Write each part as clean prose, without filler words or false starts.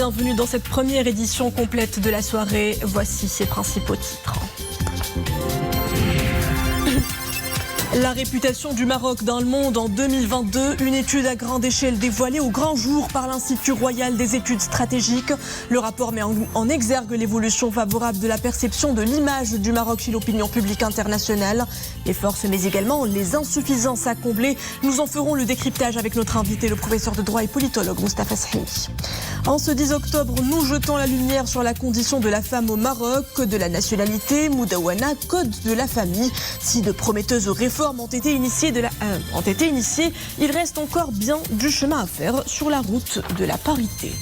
bienvenue dans cette première édition complète de la soirée. Voici ses principaux titres. La réputation du Maroc dans le monde en 2022, une étude à grande échelle dévoilée au grand jour par l'Institut royal des études stratégiques. Le rapport met en exergue l'évolution favorable de la perception de l'image du Maroc chez l'opinion publique internationale. Les forces mais également les insuffisances à combler. Nous en ferons le décryptage avec notre invité, le professeur de droit et politologue Moustapha Sahimi. En ce 10 octobre, nous jetons la lumière sur la condition de la femme au Maroc, code de la nationalité, Moudawana, code de la famille. Si de prometteuses réformes ont été initiées, il reste encore bien du chemin à faire sur la route de la parité.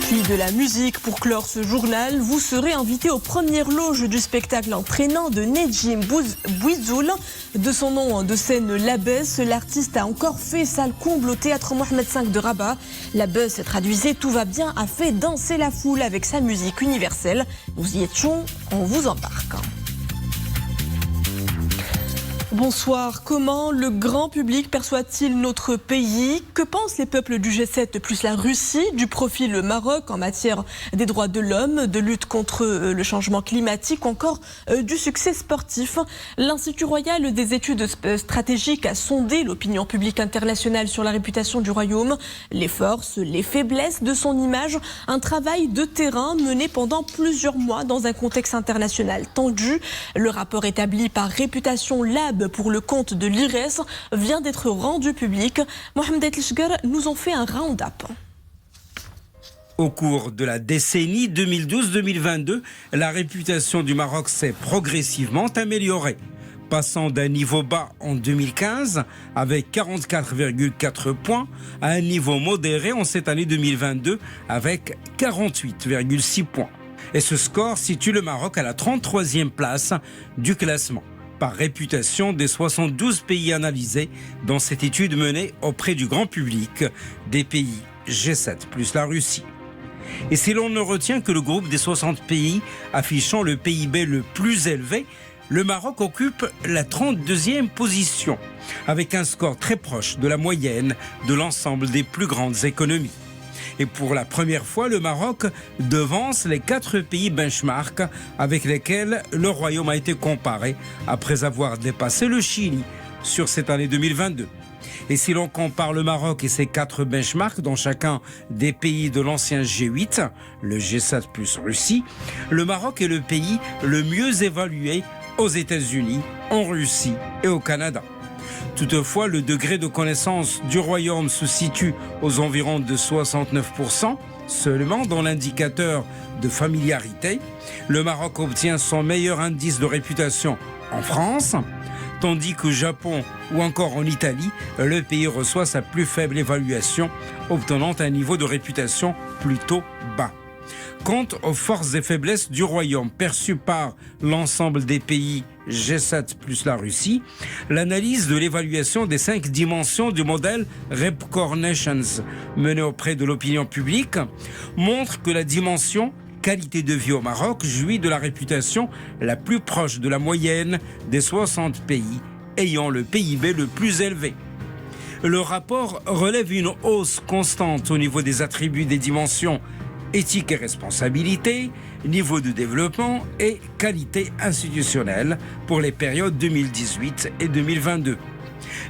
Puis de la musique pour clore ce journal. Vous serez invité aux premières loges du spectacle entraînant de Nedjim Bouizoul. De son nom de scène Labès, l'artiste a encore fait salle comble au théâtre Mohamed V de Rabat. Labès traduisait Tout va bien a fait danser la foule avec sa musique universelle. Nous y étions, on vous embarque. Bonsoir. Comment le grand public perçoit-il notre pays? Que pensent les peuples du G7 plus la Russie du profil Maroc en matière des droits de l'homme, de lutte contre le changement climatique ou encore du succès sportif? L'Institut royal des études stratégiques a sondé l'opinion publique internationale sur la réputation du royaume, les forces, les faiblesses de son image. Un travail de terrain mené pendant plusieurs mois dans un contexte international tendu. Le rapport établi par Réputation Lab pour le compte de l'IRES vient d'être rendu public. Mohamed Etlishgar nous en fait un round-up. Au cours de la décennie 2012-2022, la réputation du Maroc s'est progressivement améliorée, passant d'un niveau bas en 2015 avec 44,4 points à un niveau modéré en cette année 2022 avec 48,6 points. Et ce score situe le Maroc à la 33e place du classement par réputation des 72 pays analysés dans cette étude menée auprès du grand public des pays G7 plus la Russie. Et si l'on ne retient que le groupe des 60 pays affichant le PIB le plus élevé, le Maroc occupe la 32e position, avec un score très proche de la moyenne de l'ensemble des plus grandes économies. Et pour la première fois, le Maroc devance les 4 pays benchmark avec lesquels le royaume a été comparé après avoir dépassé le Chili sur cette année 2022. Et si l'on compare le Maroc et ses 4 benchmarks dans chacun des pays de l'ancien G8, le G7 plus Russie, le Maroc est le pays le mieux évalué aux États-Unis, en Russie et au Canada. Toutefois, le degré de connaissance du royaume se situe aux environs de 69% seulement dans l'indicateur de familiarité. Le Maroc obtient son meilleur indice de réputation en France, tandis qu'au Japon ou encore en Italie, le pays reçoit sa plus faible évaluation, obtenant un niveau de réputation plutôt bas. Quant aux forces et faiblesses du royaume perçues par l'ensemble des pays G7 plus la Russie, l'analyse de l'évaluation des 5 dimensions du modèle Repcore Nations menée auprès de l'opinion publique montre que la dimension qualité de vie au Maroc jouit de la réputation la plus proche de la moyenne des 60 pays ayant le PIB le plus élevé. Le rapport relève une hausse constante au niveau des attributs des dimensions éthique et responsabilité, niveau de développement et qualité institutionnelle pour les périodes 2018 et 2022.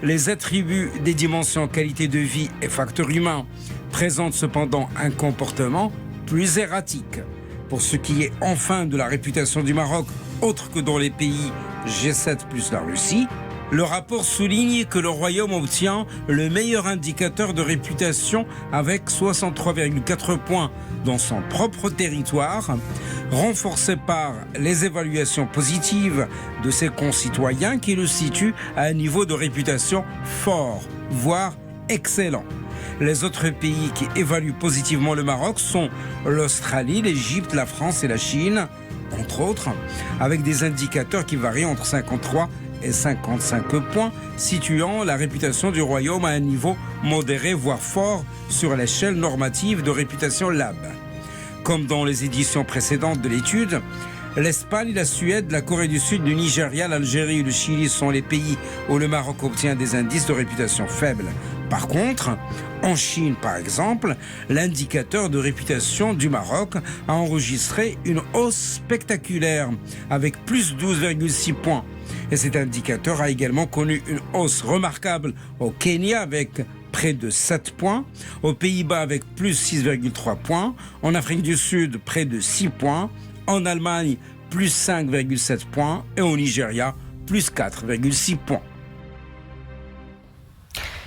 Les attributs des dimensions qualité de vie et facteurs humains présentent cependant un comportement plus erratique. Pour ce qui est enfin de la réputation du Maroc, autre que dans les pays G7 plus la Russie, le rapport souligne que le royaume obtient le meilleur indicateur de réputation avec 63,4 points dans son propre territoire, renforcé par les évaluations positives de ses concitoyens qui le situent à un niveau de réputation fort, voire excellent. Les autres pays qui évaluent positivement le Maroc sont l'Australie, l'Égypte, la France et la Chine, entre autres, avec des indicateurs qui varient entre 53 et 55 points, situant la réputation du royaume à un niveau modéré, voire fort, sur l'échelle normative de réputation LAB. Comme dans les éditions précédentes de l'étude, L'Espagne, la Suède, la Corée du Sud, le Nigeria, l'Algérie et le Chili sont les pays où le Maroc obtient des indices de réputation faibles. Par contre, en Chine, par exemple, l'indicateur de réputation du Maroc a enregistré une hausse spectaculaire avec plus 12,6 points. Et cet indicateur a également connu une hausse remarquable au Kenya avec près de 7 points, aux Pays-Bas avec plus 6,3 points, en Afrique du Sud près de 6 points, en Allemagne plus 5,7 points et au Nigeria plus 4,6 points.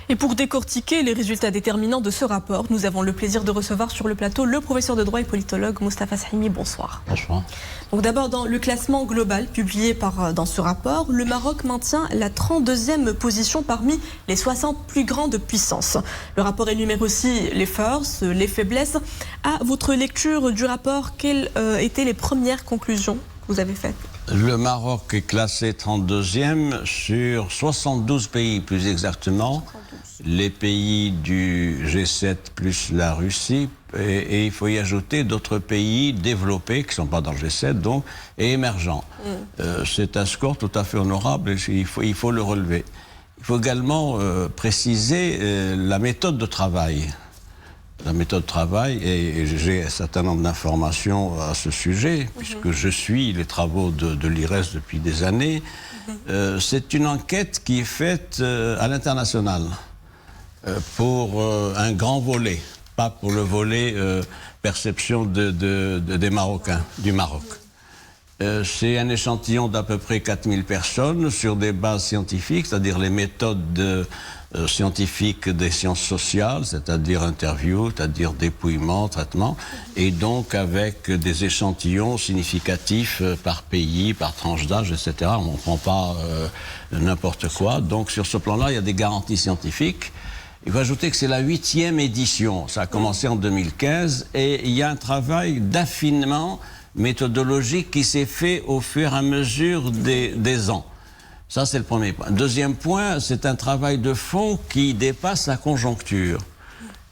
Et pour décortiquer les résultats déterminants de ce rapport, nous avons le plaisir de recevoir sur le plateau le professeur de droit et politologue Moustapha Sahimi. Bonsoir. Bonsoir. Donc d'abord, dans le classement global publié dans ce rapport, le Maroc maintient la 32e position parmi les 60 plus grandes puissances. Le rapport énumère aussi les forces, les faiblesses. À votre lecture du rapport, quelles étaient les premières conclusions que vous avez faites ? Le Maroc est classé 32e sur 72 pays, plus exactement. Les pays du G7 plus la Russie. Et il faut y ajouter d'autres pays développés, qui ne sont pas dans le G7, donc, et émergents. C'est un score tout à fait honorable et il faut le relever. Il faut également préciser la méthode de travail. La méthode de travail, et j'ai un certain nombre d'informations à ce sujet, puisque je suis les travaux de l'IRES depuis des années. C'est une enquête qui est faite à l'international pour un grand volet, pas pour le volet perception des Marocains, du Maroc. C'est un échantillon d'à peu près 4000 personnes sur des bases scientifiques, c'est-à-dire les méthodes scientifiques des sciences sociales, c'est-à-dire interview, c'est-à-dire dépouillement, traitement, et donc avec des échantillons significatifs par pays, par tranche d'âge, etc. On ne prend pas n'importe quoi. Donc sur ce plan-là, il y a des garanties scientifiques. Il faut ajouter que c'est la 8e édition. Ça a commencé en 2015 et il y a un travail d'affinement méthodologique qui s'est fait au fur et à mesure des ans. Ça, c'est le premier point. Deuxième point, c'est un travail de fond qui dépasse la conjoncture,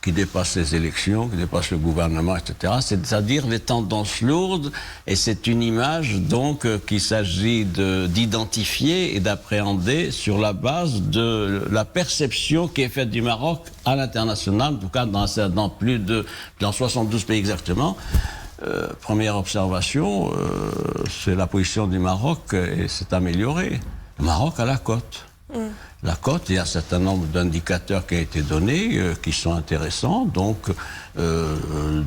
qui dépasse les élections, qui dépasse le gouvernement, etc. C'est-à-dire les tendances lourdes, et c'est une image donc qu'il s'agit d'identifier et d'appréhender sur la base de la perception qui est faite du Maroc à l'international, en tout cas dans 72 pays exactement. Première observation, c'est la position du Maroc et c'est amélioré. Le Maroc a la cote. La cote, il y a un certain nombre d'indicateurs qui ont été donnés, qui sont intéressants, donc une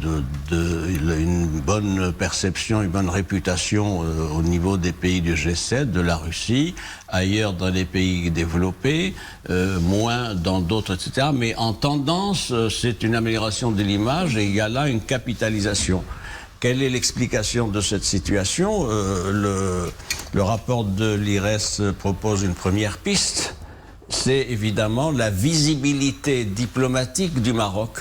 bonne perception, une bonne réputation au niveau des pays du G7, de la Russie, ailleurs dans les pays développés, moins dans d'autres, etc. Mais en tendance, c'est une amélioration de l'image et il y a là une capitalisation. Quelle est l'explication de cette situation ? Le rapport de l'IRES propose une première piste. C'est évidemment la visibilité diplomatique du Maroc.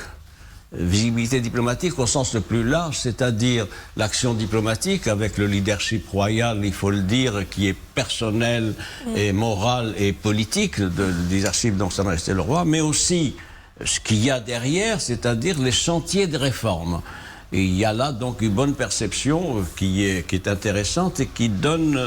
Visibilité diplomatique au sens le plus large, c'est-à-dire l'action diplomatique avec le leadership royal, il faut le dire, qui est personnel et moral et politique, le leadership dont Sa Majesté le Roi, mais aussi ce qu'il y a derrière, c'est-à-dire les chantiers de réforme. Et il y a là donc une bonne perception qui est intéressante et qui donne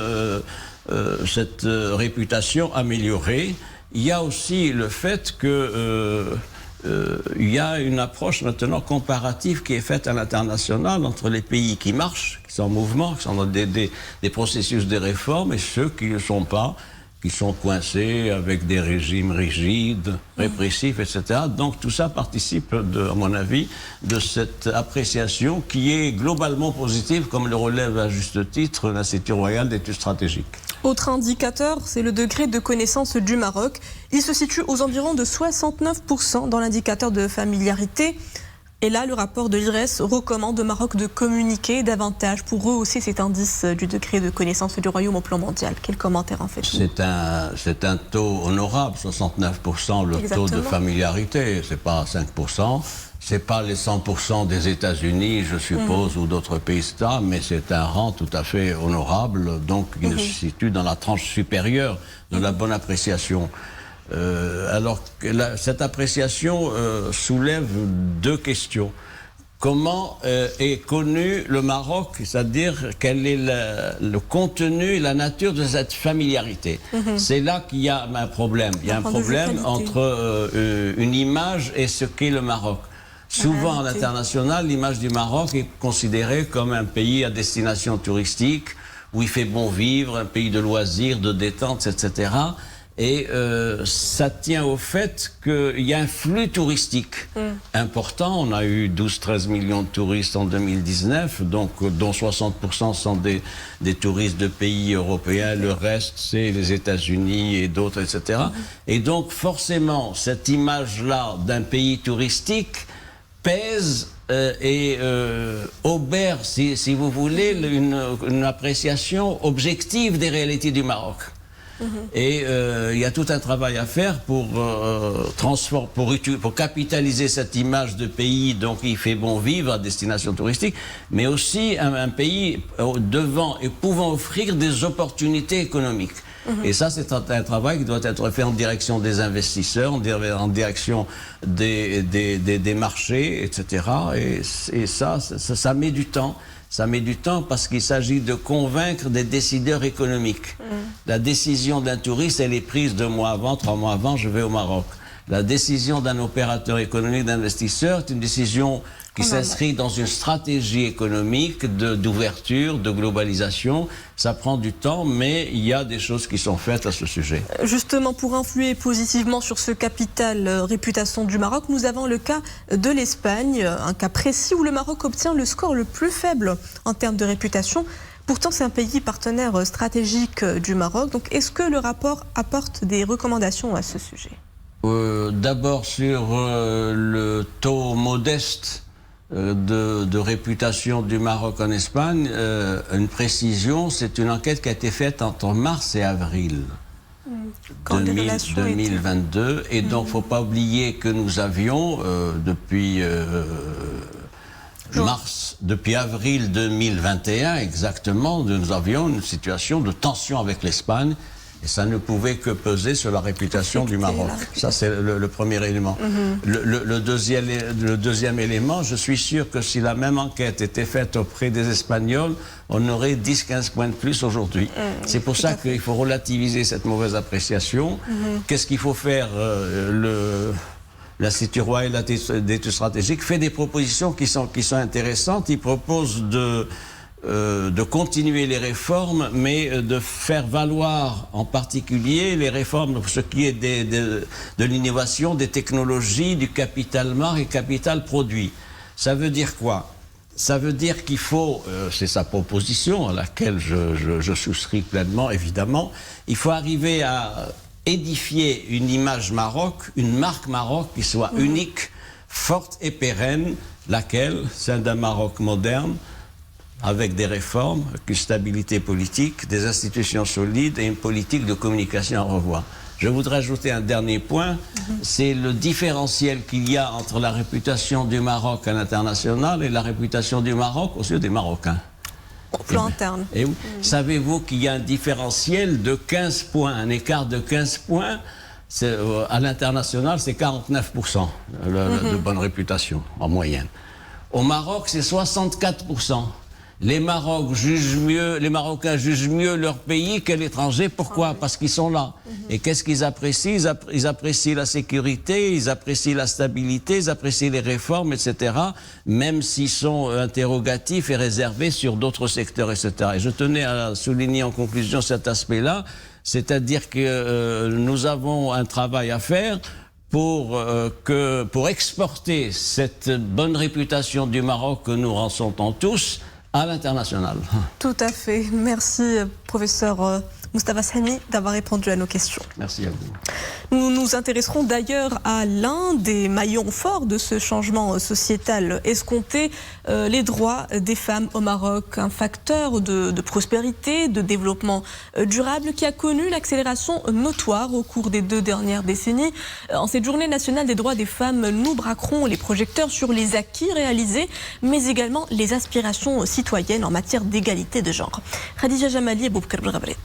cette réputation améliorée. Il y a aussi le fait que il y a une approche maintenant comparative qui est faite à l'international entre les pays qui marchent, qui sont en mouvement, qui sont dans des processus de réforme et ceux qui ne sont pas, qui sont coincés avec des régimes rigides, répressifs, etc. Donc tout ça participe, à mon avis, de cette appréciation qui est globalement positive, comme le relève à juste titre l'Institut royal d'études stratégiques. Autre indicateur, c'est le degré de connaissance du Maroc. Il se situe aux environs de 69% dans l'indicateur de familiarité. Et là, le rapport de l'IRES recommande au Maroc de communiquer davantage pour rehausser cet indice du degré de connaissance du royaume au plan mondial. Quel commentaire en faites-vous ? C'est un taux honorable, 69%, le Exactement. taux de familiarité, c'est pas 5%. C'est pas les 100% des États-Unis, je suppose, ou d'autres pays, etc., mais c'est un rang tout à fait honorable, donc il se situe dans la tranche supérieure de la bonne appréciation. Alors, cette appréciation soulève deux questions. comment est connu le Maroc, c'est-à-dire quel est le contenu et la nature de cette familiarité. C'est là qu'il y a un problème. Il y a un problème entre une image et ce qu'est le Maroc. Souvent, à l'international, l'image du Maroc est considérée comme un pays à destination touristique, où il fait bon vivre, un pays de loisirs, de détente, etc. Et ça tient au fait qu'il y a un flux touristique important. On a eu 12-13 millions de touristes en 2019, donc, dont 60% sont des touristes de pays européens. Le reste, c'est les États-Unis et d'autres, etc. Et donc, forcément, cette image-là d'un pays touristique pèse et obère, si vous voulez, une appréciation objective des réalités du Maroc. Et il y a tout un travail à faire pour capitaliser cette image de pays dont il fait bon vivre à destination touristique, mais aussi un pays devant et pouvant offrir des opportunités économiques. Et ça, c'est un travail qui doit être fait en direction des investisseurs, en direction des marchés, etc. Et ça met du temps. Ça met du temps parce qu'il s'agit de convaincre des décideurs économiques. La décision d'un touriste, elle est prise 2 mois avant, 3 mois avant, je vais au Maroc. La décision d'un opérateur économique, d'investisseur, est une décision qui s'inscrit dans une stratégie économique d'ouverture, de globalisation. Ça prend du temps, mais il y a des choses qui sont faites à ce sujet. Justement, pour influer positivement sur ce capital réputation du Maroc, nous avons le cas de l'Espagne, un cas précis où le Maroc obtient le score le plus faible en termes de réputation. Pourtant, c'est un pays partenaire stratégique du Maroc. Donc, est-ce que le rapport apporte des recommandations à ce sujet ? D'abord sur le taux modeste de réputation du Maroc en Espagne, une précision, c'est une enquête qui a été faite entre mars et avril 2022. Et donc, il ne faut pas oublier que nous avions, depuis avril 2021 exactement, nous avions une situation de tension avec l'Espagne. Et ça ne pouvait que peser sur la réputation du Maroc. Ça, c'est le premier élément. Le deuxième élément, je suis sûr que si la même enquête était faite auprès des Espagnols, on aurait 10-15 points de plus aujourd'hui. C'est pour ça qu'il faut relativiser cette mauvaise appréciation. Qu'est-ce qu'il faut faire l'Institut royal d'études stratégiques fait des propositions qui sont intéressantes. Il propose de continuer les réformes, mais de faire valoir en particulier les réformes pour ce qui est de l'innovation, des technologies, du capital marque et capital produit. Ça veut dire quoi? Ça veut dire qu'il faut, c'est sa proposition à laquelle je souscris pleinement évidemment, il faut arriver à édifier une image Maroc, une marque Maroc qui soit unique, forte et pérenne, laquelle, celle d'un Maroc moderne, avec des réformes, une stabilité politique, des institutions solides et une politique de communication à revoir. Je voudrais ajouter un dernier point, c'est le différentiel qu'il y a entre la réputation du Maroc à l'international et la réputation du Maroc aux yeux des Marocains. Au plan interne. Et savez-vous qu'il y a un différentiel de 15 points, un écart de 15 points à l'international, c'est 49% de bonne réputation en moyenne. Au Maroc, c'est 64%. Les Marocains jugent mieux leur pays que l'étranger. Pourquoi? Parce qu'ils sont là. Et qu'est-ce qu'ils apprécient? Ils apprécient la sécurité, ils apprécient la stabilité, ils apprécient les réformes, etc. Même s'ils sont interrogatifs et réservés sur d'autres secteurs, etc. Et je tenais à souligner en conclusion cet aspect-là, c'est-à-dire que nous avons un travail à faire pour exporter cette bonne réputation du Maroc que nous ressentons tous à l'international. Tout à fait. Merci, professeur Moustapha Sahmi, d'avoir répondu à nos questions. Merci à vous. Nous nous intéresserons d'ailleurs à l'un des maillons forts de ce changement sociétal escompté, les droits des femmes au Maroc, un facteur de prospérité, de développement durable qui a connu l'accélération notoire au cours des 2 dernières décennies. En cette journée nationale des droits des femmes, nous braquerons les projecteurs sur les acquis réalisés, mais également les aspirations citoyennes en matière d'égalité de genre. Khadija Jamali et Boubkar Belghabrit.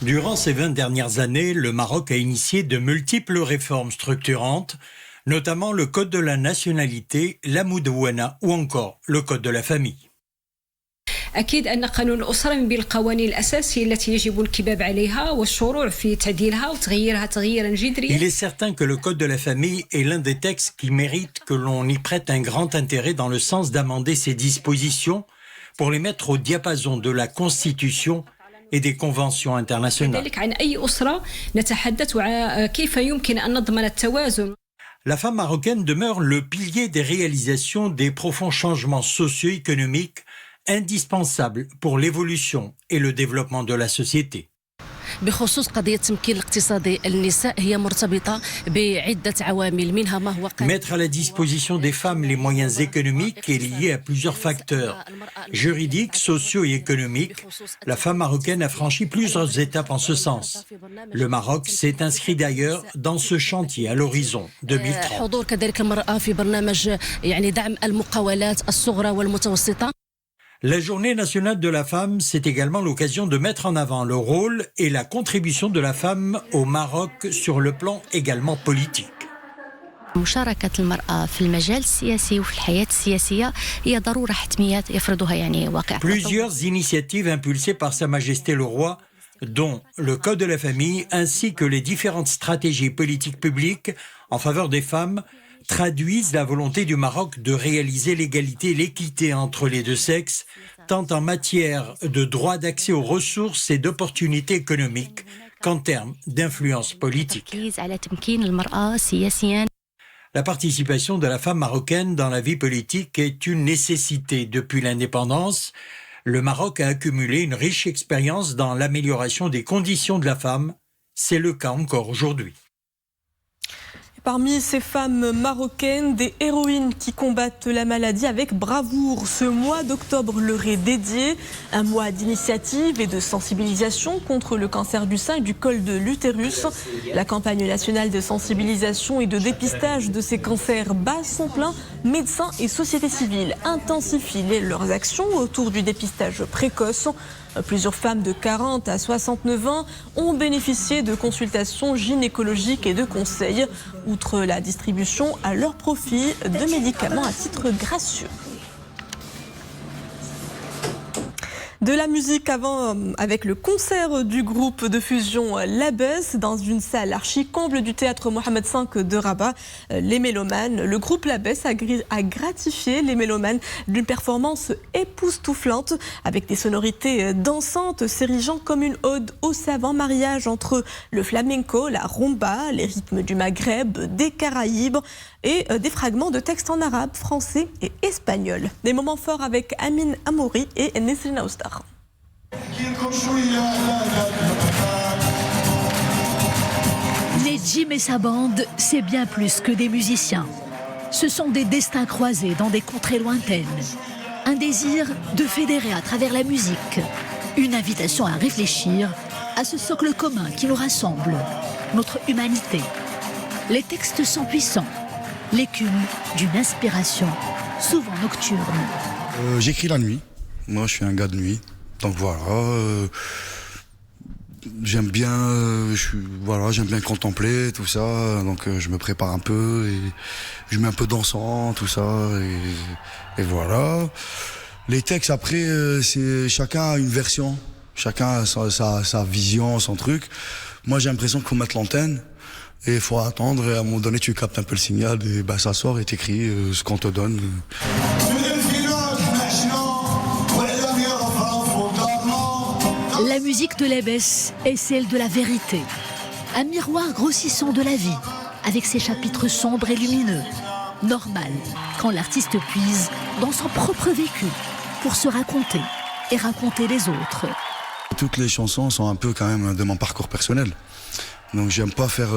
Durant ces 20 dernières années, le Maroc a initié de multiples réformes structurantes. notamment le code de la nationalité, la mudawwana ou encore le code de la famille. أكيد أن قانون الأسرة من بين القوانين الأساسية التي يجب الكباب عليها والشروع في تعديلها وتغييرها تغييرا جذريا. Il est certain que le code de la famille est l'un des textes qui mérite que l'on y prête un grand intérêt dans le sens d'amender ses dispositions pour les mettre au diapason de la Constitution et des conventions internationales. ذلك عن أي أسرة نتحدث كيف يمكن أن نضمن التوازن. La femme marocaine demeure le pilier des réalisations des profonds changements socio-économiques indispensable pour l'évolution et le développement de la société. بخصوص قضية تمكين الاقتصادي النساء هي مرتبطة بعدة عوامل منها ما هو Mettre à la disposition des femmes les moyens économiques est lié à plusieurs facteurs juridiques, sociaux et économiques. La femme marocaine a franchi plusieurs étapes en ce sens. Le Maroc s'est inscrit d'ailleurs dans ce chantier à l'horizon 2030. حضور كذلك المرأة في برنامج يعني دعم المقاولات الصغرى والمتوسطة. La journée nationale de la femme, c'est également l'occasion de mettre en avant le rôle et la contribution de la femme au Maroc sur le plan également politique. مشاركة المرأة في المجال السياسي وفي الحياة السياسية هي ضرورة حتمية يفرضها يعني واقع. Plusieurs initiatives impulsées par Sa Majesté le Roi, dont le Code de la famille ainsi que les différentes stratégies politiques publiques en faveur des femmes, traduisent la volonté du Maroc de réaliser l'égalité et l'équité entre les deux sexes, tant en matière de droit d'accès aux ressources et d'opportunités économiques qu'en termes d'influence politique. La participation de la femme marocaine dans la vie politique est une nécessité. Depuis l'indépendance, le Maroc a accumulé une riche expérience dans l'amélioration des conditions de la femme. C'est le cas encore aujourd'hui. Parmi ces femmes marocaines, des héroïnes qui combattent la maladie avec bravoure. Ce mois d'octobre leur est dédié, un mois d'initiative et de sensibilisation contre le cancer du sein et du col de l'utérus. La campagne nationale de sensibilisation et de dépistage de ces cancers bat son plein. Médecins et sociétés civiles intensifient leurs actions autour du dépistage précoce. Plusieurs femmes de 40 à 69 ans ont bénéficié de consultations gynécologiques et de conseils, outre la distribution à leur profit de médicaments à titre gracieux. De la musique avant, avec le concert du groupe de fusion Labès dans une salle archi-comble du théâtre Mohamed V de Rabat. Les mélomanes, le groupe Labès a gratifié les mélomanes d'une performance époustouflante avec des sonorités dansantes s'érigeant comme une ode au savant mariage entre le flamenco, la rumba, les rythmes du Maghreb, des Caraïbes et des fragments de textes en arabe, français et espagnol. Des moments forts avec Amin Amouri et Nesrina Oustar. Nedjim et sa bande, c'est bien plus que des musiciens. Ce sont des destins croisés dans des contrées lointaines. Un désir de fédérer à travers la musique. Une invitation à réfléchir à ce socle commun qui nous rassemble, notre humanité. Les textes sont puissants, l'écume d'une inspiration, souvent nocturne. J'écris la nuit. Moi, je suis un gars de nuit. Donc voilà, j'aime bien, j'aime bien contempler tout ça. Donc je me prépare un peu et je mets un peu d'encens, tout ça et voilà. Les textes après, c'est chacun a une version, chacun a sa vision, son truc. Moi, j'ai l'impression qu'il faut mettre l'antenne. Et il faut attendre, et à un moment donné, tu captes un peu le signal, et bah, ça sort et t'écris ce qu'on te donne. La musique de Labès est celle de la vérité. Un miroir grossissant de la vie, avec ses chapitres sombres et lumineux. Normal, quand l'artiste puise dans son propre vécu, pour se raconter et raconter les autres. Toutes les chansons sont un peu quand même de mon parcours personnel. Donc j'aime pas faire...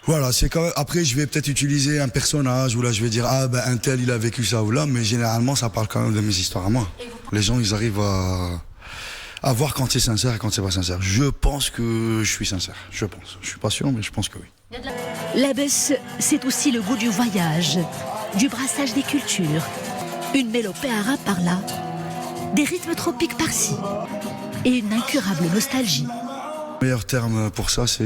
Voilà, c'est quand même... Après je vais peut-être utiliser un personnage où là je vais dire ah ben un tel il a vécu ça ou là, mais généralement ça parle quand même de mes histoires à moi. Les gens ils arrivent à voir quand c'est sincère et quand c'est pas sincère. Je pense que je suis sincère, je pense. Je suis pas sûr mais je pense que oui. Labès, c'est aussi le goût du voyage, du brassage des cultures. Une mélopée arabe par là, des rythmes tropiques par-ci et une incurable nostalgie. Le meilleur terme pour ça, c'est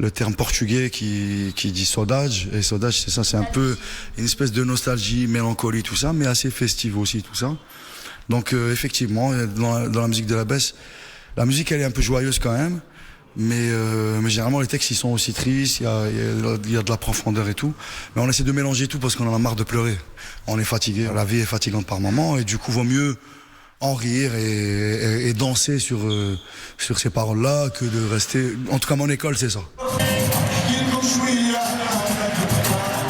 le terme portugais qui dit saudade. Et saudade, c'est ça, c'est un peu une espèce de nostalgie, mélancolie, tout ça, mais assez festive aussi, tout ça. Donc effectivement, dans la musique de la Besse, la musique elle est un peu joyeuse quand même, mais généralement les textes ils sont aussi tristes, il y a de la profondeur et tout. Mais on essaie de mélanger tout parce qu'on en a marre de pleurer. On est fatigué, la vie est fatigante par moments et du coup vaut mieux en rire et danser sur ces paroles-là que de rester... En tout cas, mon école, c'est ça.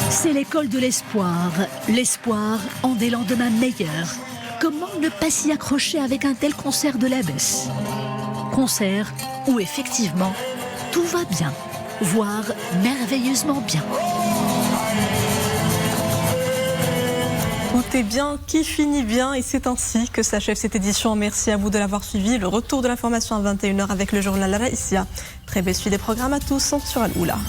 C'est l'école de l'espoir. L'espoir en des lendemains meilleurs. Comment ne pas s'y accrocher avec un tel concert de la Besse? Concert où, effectivement, tout va bien, voire merveilleusement bien. Tout est bien qui finit bien et c'est ainsi que s'achève cette édition. Merci à vous de l'avoir suivi. Le retour de l'information à 21h avec le journal Al Raïsia. Très belle suite des programmes à tous sur Al Oula.